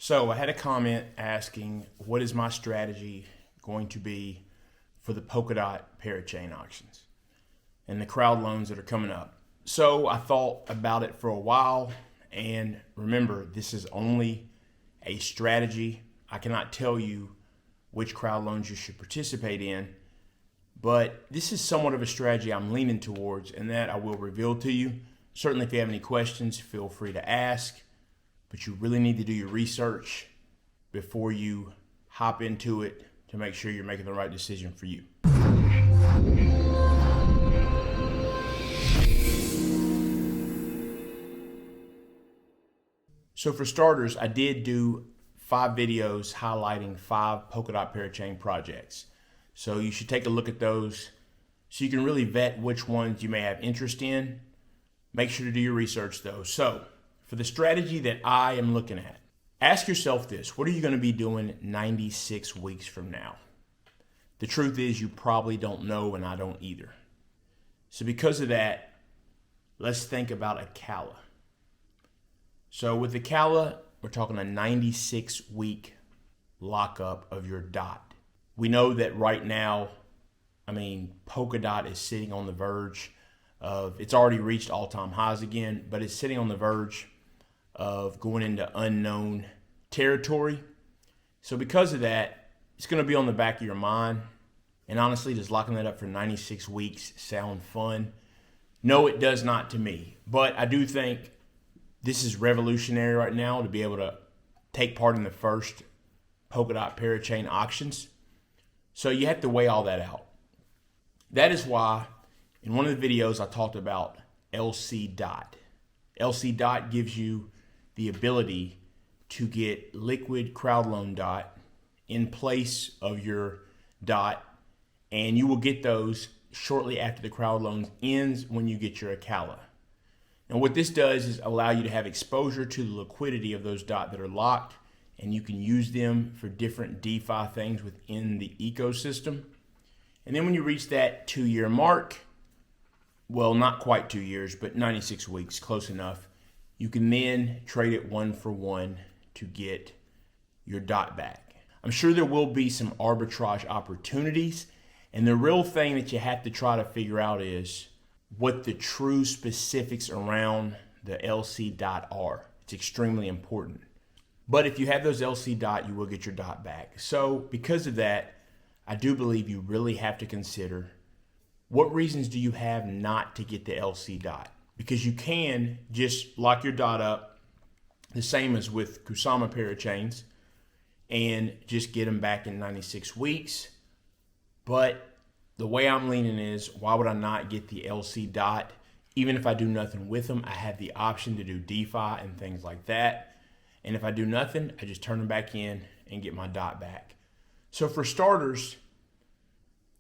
So I had a comment asking, what is my strategy going to be for the Polkadot Parachain auctions and the crowd loans that are coming up? So I thought about it for a while, and remember, this is only a strategy. I cannot tell you which crowd loans you should participate in, but this is somewhat of a strategy I'm leaning towards, and that I will reveal to you. Certainly if you have any questions, feel free to ask, but you really need to do your research before you hop into it to make sure you're making the right decision for you. So for starters, I did do 5 videos highlighting 5 Polkadot Parachain projects. So you should take a look at those so you can really vet which ones you may have interest in. Make sure to do your research though. So for the strategy that I am looking at, ask yourself this: what are you going to be doing 96 weeks from now? The truth is, you probably don't know, and I don't either. So because of that, let's think about a Cala. So with the Cala, we're talking a 96-week lockup of your DOT. We know that right now, Polkadot is sitting on the verge of, it's already reached all-time highs again, but it's sitting on the verge of going into unknown territory. So because of that, it's going to be on the back of your mind. And honestly, does locking that up for 96 weeks sound fun? No, it does not to me. But I do think this is revolutionary right now to be able to take part in the first Polkadot Parachain auctions. So you have to weigh all that out. That is why in one of the videos I talked about LC DOT. LC DOT gives you the ability to get liquid crowd loan DOT in place of your DOT, and you will get those shortly after the crowd loan ends when you get your Cala. And what this does is allow you to have exposure to the liquidity of those DOT that are locked, and you can use them for different DeFi things within the ecosystem. And then when you reach that 2-year mark, well, not quite 2 years, but 96 weeks, close enough, you can then trade it 1-for-1 to get your DOT back. I'm sure there will be some arbitrage opportunities, and the real thing that you have to try to figure out is what the true specifics around the LC DOT are. It's extremely important. But if you have those LC DOT, you will get your DOT back. So because of that, I do believe you really have to consider, what reasons do you have not to get the LC DOT? Because you can just lock your DOT up, the same as with Kusama Parachains, and just get them back in 96 weeks. But the way I'm leaning is, why would I not get the LC DOT? Even if I do nothing with them, I have the option to do DeFi and things like that. And if I do nothing, I just turn them back in and get my DOT back. So for starters,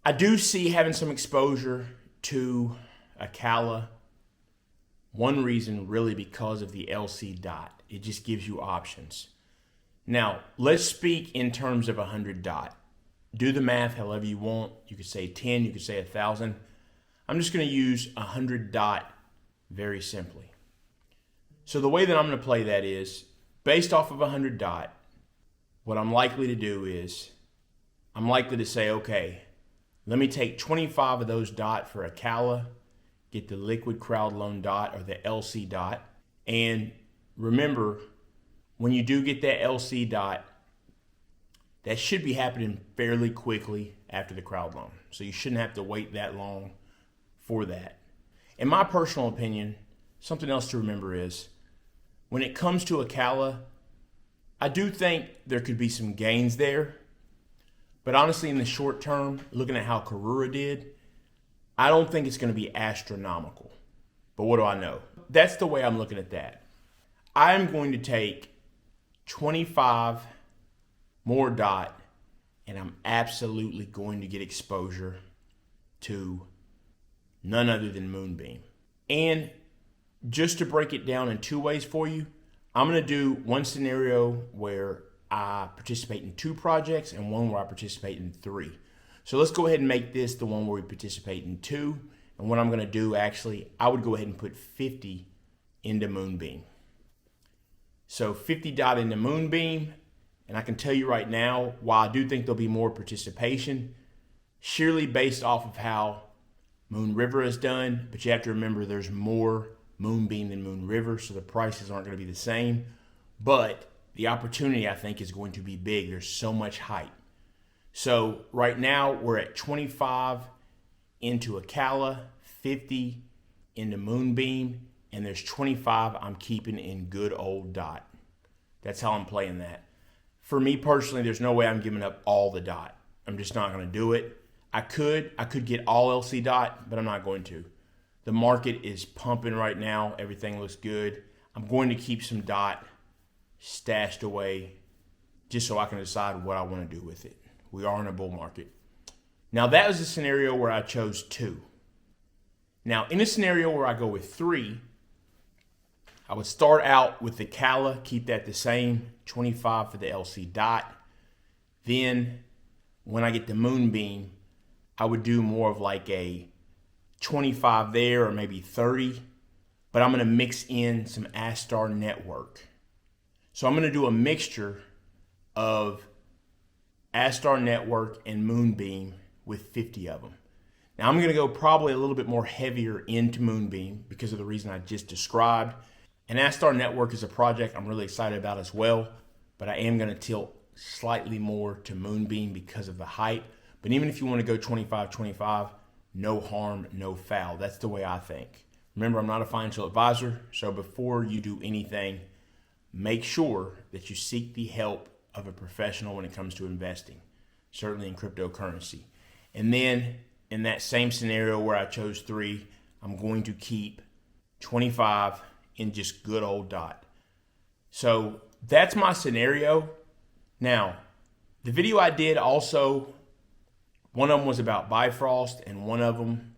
I do see having some exposure to a Cala. One reason really because of the LC DOT. It just gives you options. Now, let's speak in terms of 100 DOT. Do the math however you want. You could say 10, you could say 1,000. I'm just going to use 100 DOT very simply. So the way that I'm going to play that is, based off of 100 DOT, what I'm likely to do is, I'm likely to say, okay, let me take 25 of those DOT for a Cala, get the liquid crowd loan DOT or the LC DOT. And remember, when you do get that LC DOT, that should be happening fairly quickly after the crowd loan. So you shouldn't have to wait that long for that. In my personal opinion, something else to remember is, when it comes to a Cala, I do think there could be some gains there. But honestly, in the short term, looking at how Karura did, I don't think it's going to be astronomical. But what do I know? That's the way I'm looking at that. I'm going to take 25 more DOT, and I'm absolutely going to get exposure to none other than Moonbeam. And just to break it down in 2 ways for you, I'm going to do one scenario where I participate in 2 projects and one where I participate in 3. So let's go ahead and make this the one where we participate in 2. And what I'm going to do, actually, I would go ahead and put 50 into Moonbeam. So 50 dot into Moonbeam, and I can tell you right now, while I do think there'll be more participation, surely based off of how Moon River is done, but you have to remember there's more Moonbeam than Moon River, so the prices aren't going to be the same. But the opportunity, I think, is going to be big. There's so much hype. So right now we're at 25 into Acala, 50 into Moonbeam, and there's 25 I'm keeping in good old dot. That's how I'm playing that. For me personally, there's no way I'm giving up all the dot. I'm just not going to do it. I could get all LC dot, but I'm not going to. The market is pumping right now. Everything looks good. I'm going to keep some dot stashed away just so I can decide what I want to do with it. We are in a bull market. Now that was a scenario where I chose 2. Now in a scenario where I go with 3, I would start out with the Cala, keep that the same, 25 for the LC dot. Then when I get the Moonbeam, I would do more of like a 25 there or maybe 30, but I'm going to mix in some Astar Network. So I'm going to do a mixture of Astar Network and Moonbeam with 50 of them. Now I'm going to go probably a little bit more heavier into Moonbeam because of the reason I just described. And Astar Network is a project I'm really excited about as well, but I am going to tilt slightly more to Moonbeam because of the hype. But even if you want to go 25-25, no harm, no foul. That's the way I think. Remember, I'm not a financial advisor, so before you do anything, make sure that you seek the help of a professional when it comes to investing, certainly in cryptocurrency. And then in that same scenario where I chose 3, I'm going to keep 25 in just good old dot. So that's my scenario. Now, the video I did also, one of them was about Bifrost and one of them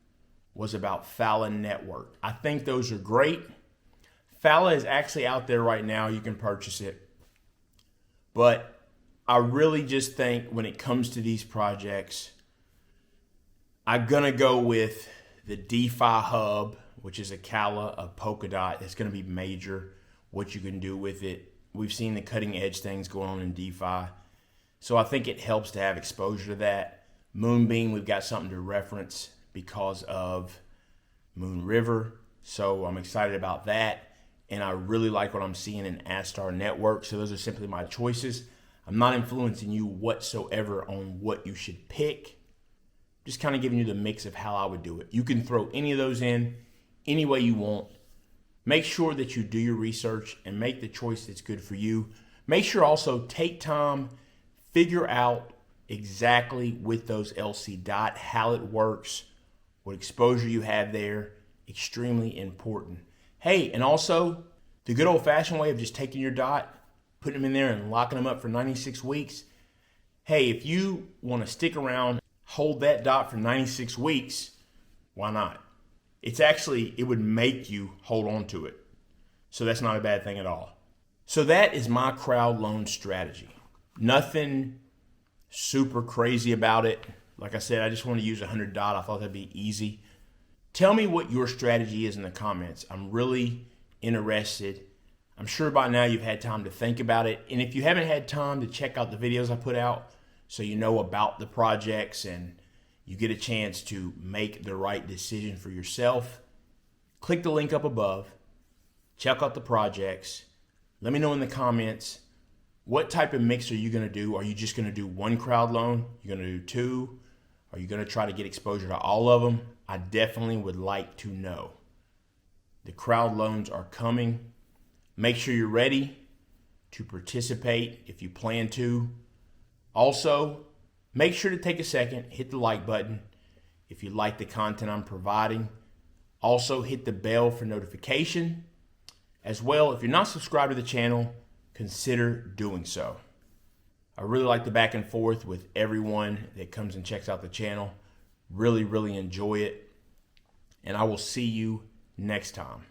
was about Fallon Network. I think those are great. Fallon is actually out there right now. You can purchase it. But I really just think when it comes to these projects, I'm going to go with the DeFi Hub, which is a Cala, a Polkadot. It's going to be major what you can do with it. We've seen the cutting edge things going on in DeFi. So I think it helps to have exposure to that. Moonbeam, we've got something to reference because of Moon River. So I'm excited about that. And I really like what I'm seeing in Astar Network. So those are simply my choices. I'm not influencing you whatsoever on what you should pick. Just kind of giving you the mix of how I would do it. You can throw any of those in any way you want. Make sure that you do your research and make the choice that's good for you. Make sure also take time, figure out exactly with those LC dot, how it works, what exposure you have there. Extremely important. Hey, and also the good old fashioned way of just taking your dot, putting them in there and locking them up for 96 weeks. Hey, if you want to stick around, hold that dot for 96 weeks, why not? It would make you hold on to it. So that's not a bad thing at all. So that is my crowd loan strategy. Nothing super crazy about it. Like I said, I just want to use 100 dot. I thought that'd be easy. Tell me what your strategy is in the comments. I'm really interested. I'm sure by now you've had time to think about it. And if you haven't had time to check out the videos I put out so you know about the projects and you get a chance to make the right decision for yourself, click the link up above. Check out the projects. Let me know in the comments, what type of mix are you going to do? Are you just going to do one crowd loan? You're going to do 2? Are you going to try to get exposure to all of them? I definitely would like to know. The crowd loans are coming. Make sure you're ready to participate if you plan to. Also, make sure to take a second, hit the like button if you like the content I'm providing. Also, hit the bell for notification. As well, if you're not subscribed to the channel, consider doing so. I really like the back and forth with everyone that comes and checks out the channel. Really, really enjoy it. And I will see you next time.